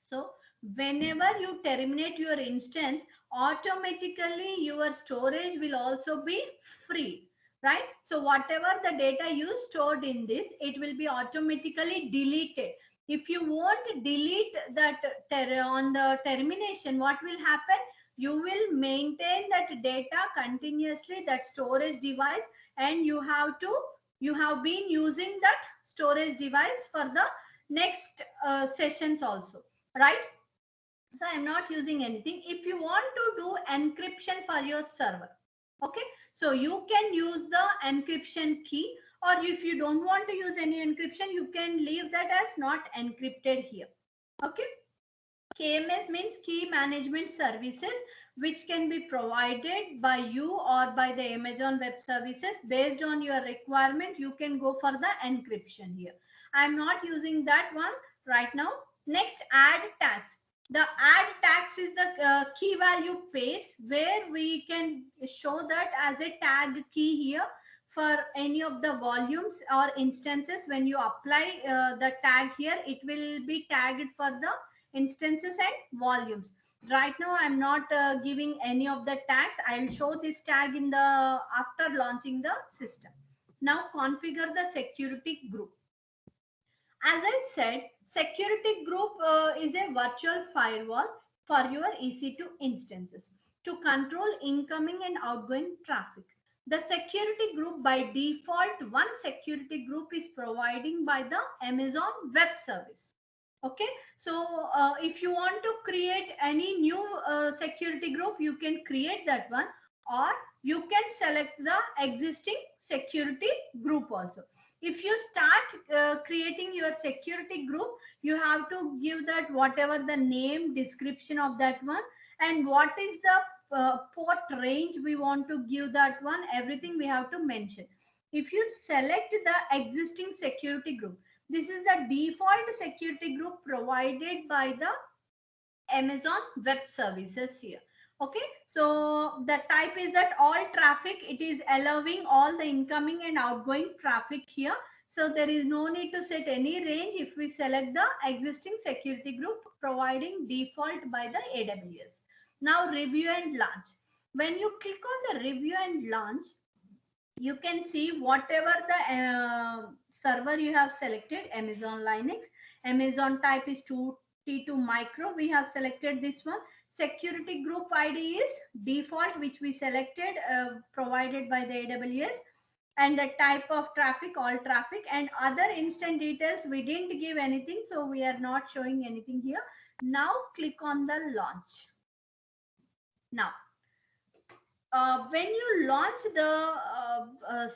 so whenever you terminate your instance, automatically your storage will also be free, right? So whatever the data you stored in this, it will be automatically deleted. If you want to delete that on the termination, what will happen? You will maintain that data continuously, that storage device, and you have been using that storage device for the next sessions also, right? So I'm not using anything. If you want to do encryption for your server, okay, so you can use the encryption key, or if you don't want to use any encryption, you can leave that as not encrypted here. Okay. KMS means key management services, which can be provided by you or by the Amazon Web Services. Based on your requirement, you can go for the encryption here. I'm not using that one right now. Next, add tags. The add tags is the key value paste, where we can show that as a tag key here for any of the volumes or instances. When you apply the tag here, it will be tagged for the instances and volumes. Right now I'm not giving any of the tags. I'll show this tag in the after launching the system. Now configure the security group. As I said, security group is a virtual firewall for your EC2 instances to control incoming and outgoing traffic. The security group, by default, one security group is providing by the Amazon Web Service. Okay, so if you want to create any new security group, you can create that one, or you can select the existing security group also. If you start creating your security group, you have to give that whatever the name, description of that one, and what is the port range we want to give that one, everything we have to mention. If you select the existing security group, this is the default security group provided by the Amazon Web Services here. Okay, so the type is that all traffic, it is allowing all the incoming and outgoing traffic here. So there is no need to set any range if we select the existing security group providing default by the AWS. Now review and launch. When you click on the review and launch, you can see whatever the server you have selected, Amazon Linux, Amazon type is T2 micro, we have selected this one. Security group ID is default, which we selected, provided by the AWS, and the type of traffic, all traffic, and other instant details we didn't give anything, so we are not showing anything here. Now click on the launch. Now when you launch the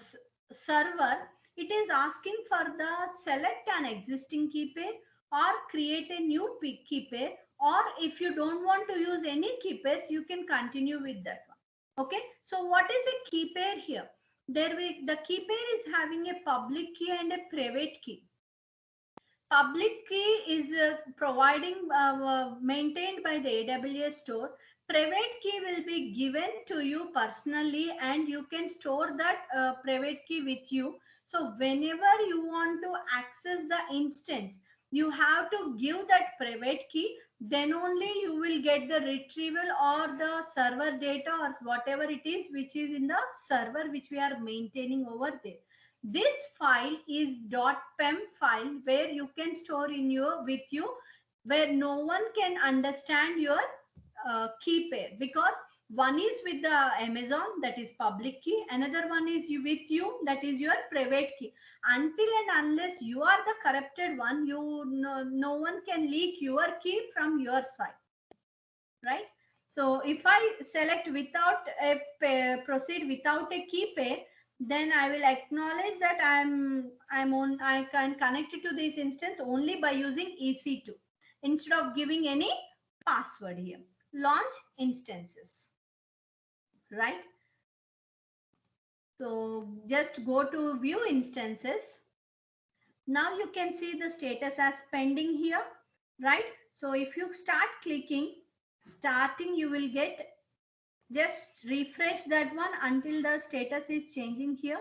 server, it is asking for the select an existing key pair or create a new key pair, or if you don't want to use any key pairs, you can continue with that one. Okay, so what is a key pair here? The key pair is having a public key and a private key. Public key is maintained by the AWS store. Private key will be given to you personally, and you can store that private key with you. So whenever you want to access the instance, you have to give that private key, then only you will get the retrieval or the server data or whatever it is which is in the server which we are maintaining over there. This file is .pem file, where you can store in your with you, where no one can understand your key pair, because one is with the Amazon, that is public key, another one is with you, that is your private key. Until and unless you are the corrupted one, no one can leak your key from your side, right? So if I select without a pair, proceed without a key pair, then I will acknowledge that I can connect it to this instance only by using EC2 instead of giving any password here. Launch instances, right? So just go to view instances. Now you can see the status as pending here, right? So if you start clicking starting, you will get, just refresh that one until the status is changing here.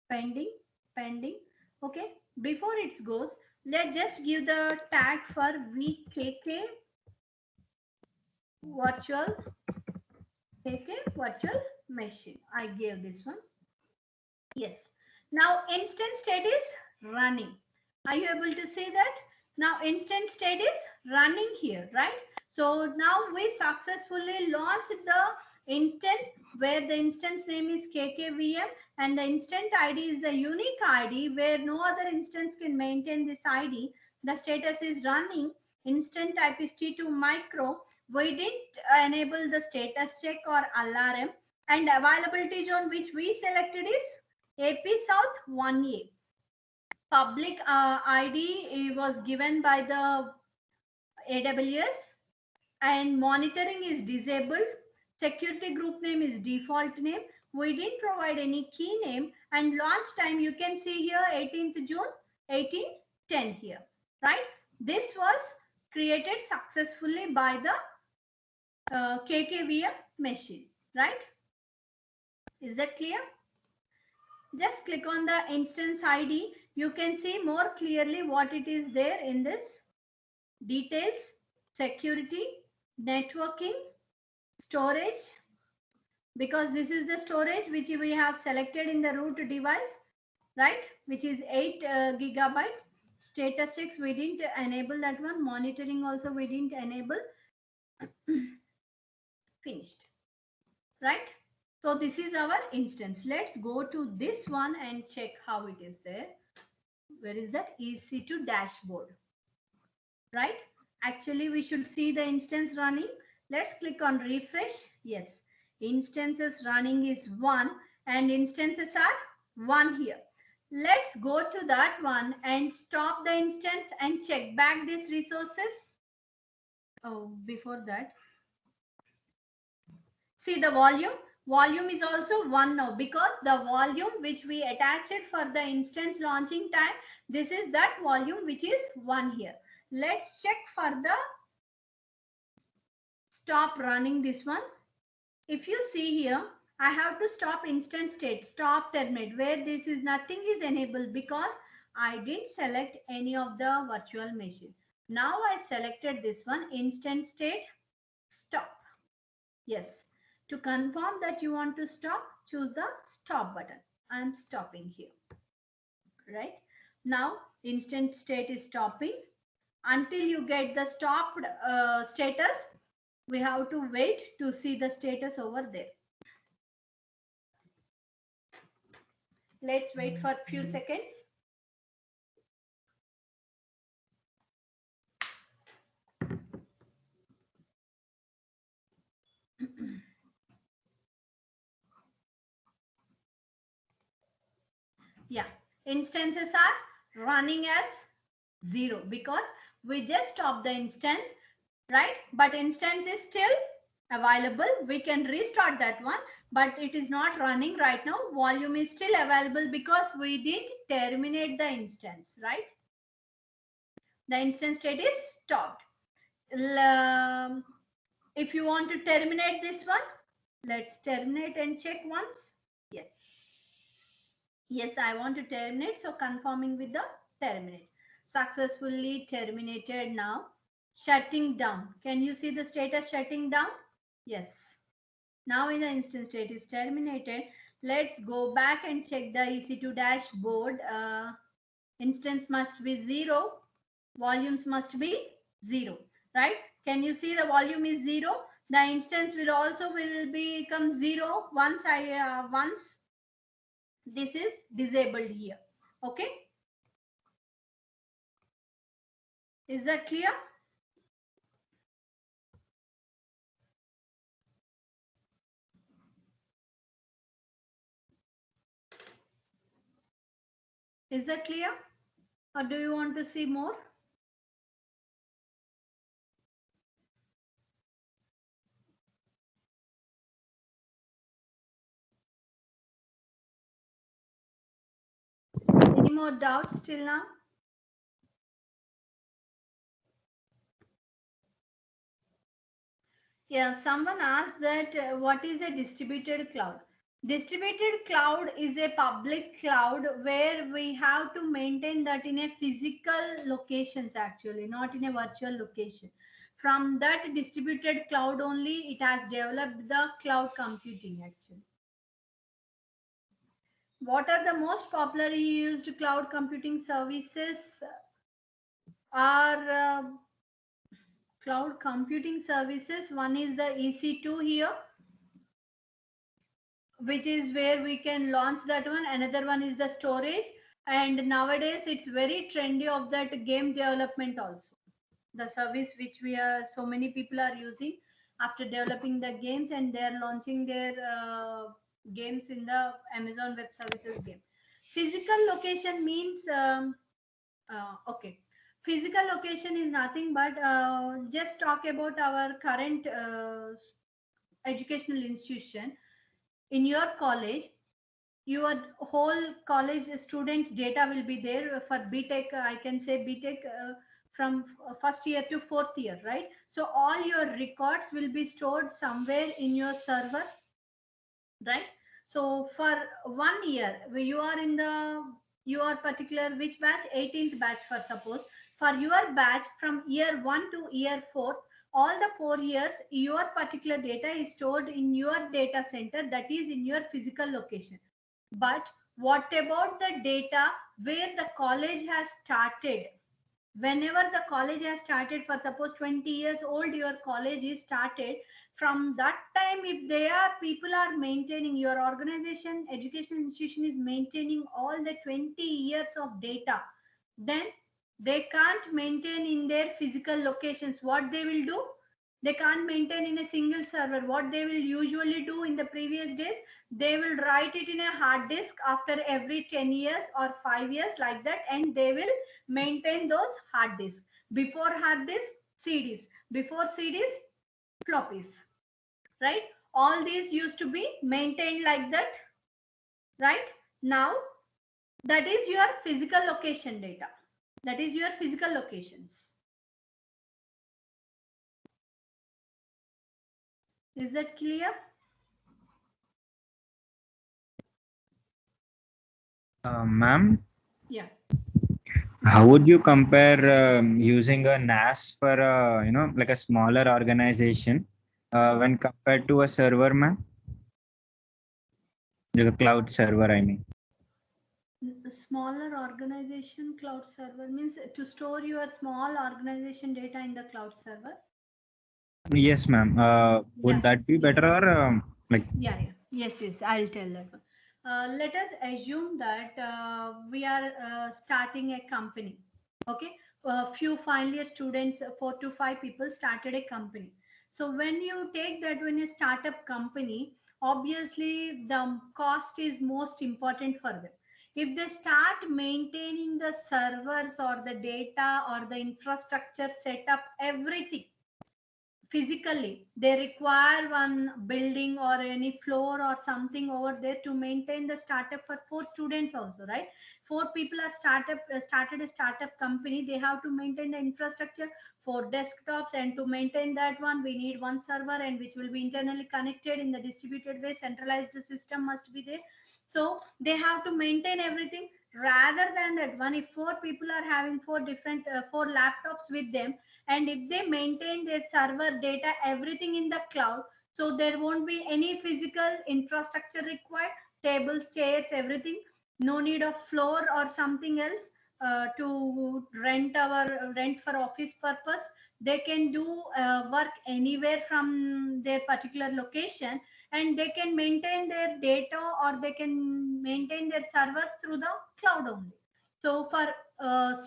Pending, pending. Okay. Before it goes, let's just give the tag for VKK virtual virtual machine. I gave this one. Yes. Now instant state is running. Are you able to see that? Now instant state is running here, right? So now we successfully launched the instance where the instance name is KKVM and the instant ID is the unique ID where no other instance can maintain this ID. The status is running. Instant type is T2 micro. We didn't enable the status check or alarm, and availability zone which we selected is AP South 1A. Public ID was given by the AWS and monitoring is disabled. Security group name is default name. We didn't provide any key name, and launch time you can see here 18th June 1810 here, right? This was created successfully by the KKVM machine, right? Is that clear? Just click on the instance ID. You can see more clearly what it is there in this. Details, security, networking, storage, because this is the storage which we have selected in the root device, right? Which is 8 gigabytes. Status checks, we didn't enable that one. Monitoring also we didn't enable. Finished, right? So this is our instance. Let's go to this one and check how it is there. Where is that? EC2 dashboard, right? Actually, we should see the instance running. Let's click on refresh. Yes, instances running is 1 and instances are 1 here. Let's go to that one and stop the instance and check back these resources. Oh, before that, see the volume. Volume is also 1 now because the volume which we attached for the instance launching time, this is that volume which is 1 here. Let's check for the stop running this one. If you see here, I have to stop instant state, stop terminate, where this is nothing is enabled because I didn't select any of the virtual machine. Now I selected this one, instant state, stop. Yes. To confirm that you want to stop, choose the stop button. I am stopping here. Right. Now, instant state is stopping. Until you get the stopped status, we have to wait to see the status over there. Let's wait for a few seconds. Yeah, instances are running as 0 because we just stopped the instance, right? But instance is still available. We can restart that one, but it is not running right now. Volume is still available because we didn't terminate the instance, right? The instance state is stopped. If you want to terminate this one, let's terminate and check once. Yes. Yes, I want to terminate. So confirming with the terminate. Successfully terminated now. Shutting down. Can you see the status shutting down? Yes. Now in the instance state is terminated. Let's go back and check the EC2 dashboard. Instance must be 0. Volumes must be 0. Right? Can you see the volume is 0? The instance will also become 0 once once this is disabled here. Okay. Is that clear? Is that clear? Or do you want to see more? Any more doubts till now? Yeah, someone asked that what is a distributed cloud? Distributed cloud is a public cloud where we have to maintain that in a physical locations actually, not in a virtual location. From that distributed cloud only, it has developed the cloud computing actually. What are the most popularly used cloud computing services? Are cloud computing services. One is the EC2 here, which is where we can launch that one. Another one is the storage. And nowadays it's very trendy of that game development also. The service which we are, so many people are using after developing the games, and they are launching their games in the Amazon Web Services game. Physical location means, okay. Physical location is nothing but just talk about our current educational institution. In your college, your whole college students data will be there for BTech. I can say BTech from first year to fourth year, right? So all your records will be stored somewhere in your server, right? So for 1 year, you are in the your particular which batch, 18th batch for suppose. For your batch from year 1 to year 4, all the 4 years your particular data is stored in your data center, that is in your physical location. But what about the data where the college has started? Whenever the college has started, for suppose 20 years old your college is started, from that time if they are people are maintaining, your organization educational institution is maintaining all the 20 years of data, then they can't maintain in their physical locations. What they will do, they can't maintain in a single server. What they will usually do in the previous days, they will write it in a hard disk after every 10 years or 5 years like that, and they will maintain those hard disks. Before hard disk, CDs. Before CDs, floppies, right? All these used to be maintained like that, right? Now that is your physical location data. That is your physical locations. Is that clear? Ma'am, Yeah. how would you compare using a NAS for like a smaller organization when compared to a server, ma'am? Like a cloud server, I mean. Smaller organization cloud server means to store your small organization data in the cloud server. Yes, ma'am. Would Yeah, that be yeah, better or like? yeah. Yes, I'll tell that one. Let us assume that we are starting a company. Okay, a few final year students, 4 to 5 people started a company. So when you take that when a startup company, obviously the cost is most important for them. If they start maintaining the servers or the data or the infrastructure setup, everything physically, they require one building or any floor or something over there to maintain the startup for 4 students also, right? 4 people are started a startup company, they have to maintain the infrastructure for desktops, and to maintain that one we need one server, and which will be internally connected in the distributed way. Centralized system must be there, so they have to maintain everything. Rather than that one, if 4 people are having 4 laptops with them, and if they maintain their server data everything in the cloud, so there won't be any physical infrastructure required, tables, chairs, everything. No need of floor or something else to rent for office purpose. They can do work anywhere from their particular location, and they can maintain their data or they can maintain their servers through the cloud only. So for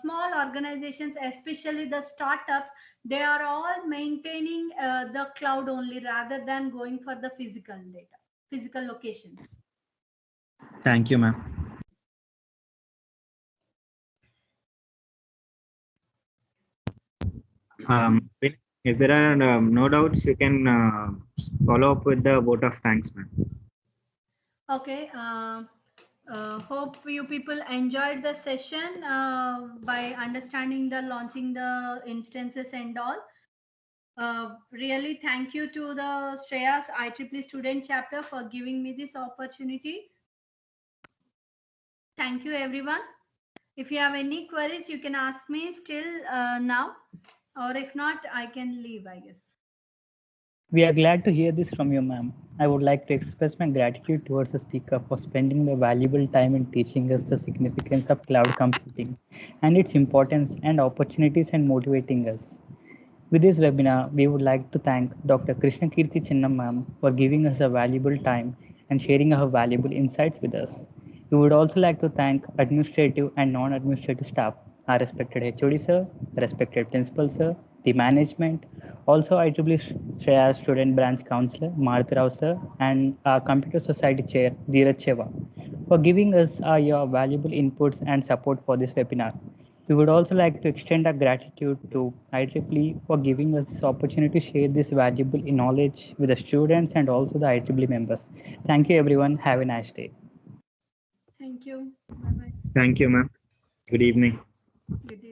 small organizations, especially the startups, they are all maintaining the cloud only rather than going for the physical data, physical locations. Thank you, ma'am. If there are no doubts, you can follow up with the vote of thanks, ma'am. Okay. Hope you people enjoyed the session by understanding the launching the instances and all. Really thank you to the Shreyas IEEE student chapter for giving me this opportunity. Thank you everyone. If you have any queries, you can ask me still now, or if not, I can leave, I guess. We are glad to hear this from you, ma'am. I would like to express my gratitude towards the speaker for spending the valuable time in teaching us the significance of cloud computing and its importance and opportunities and motivating us. With this webinar, we would like to thank Dr. Krishna Kirti Chinnam ma'am for giving us a valuable time and sharing her valuable insights with us. We would also like to thank administrative and non-administrative staff, our respected HOD sir, respected principal sir, the management, also IEEE Shreya Student Branch Counselor, Maruti Rao sir, and our Computer Society Chair, Dheeraj Cheva, for giving us your valuable inputs and support for this webinar. We would also like to extend our gratitude to IEEE for giving us this opportunity to share this valuable knowledge with the students and also the IEEE members. Thank you, everyone. Have a nice day. Thank you. Bye-bye. Thank you, ma'am. Good evening. Good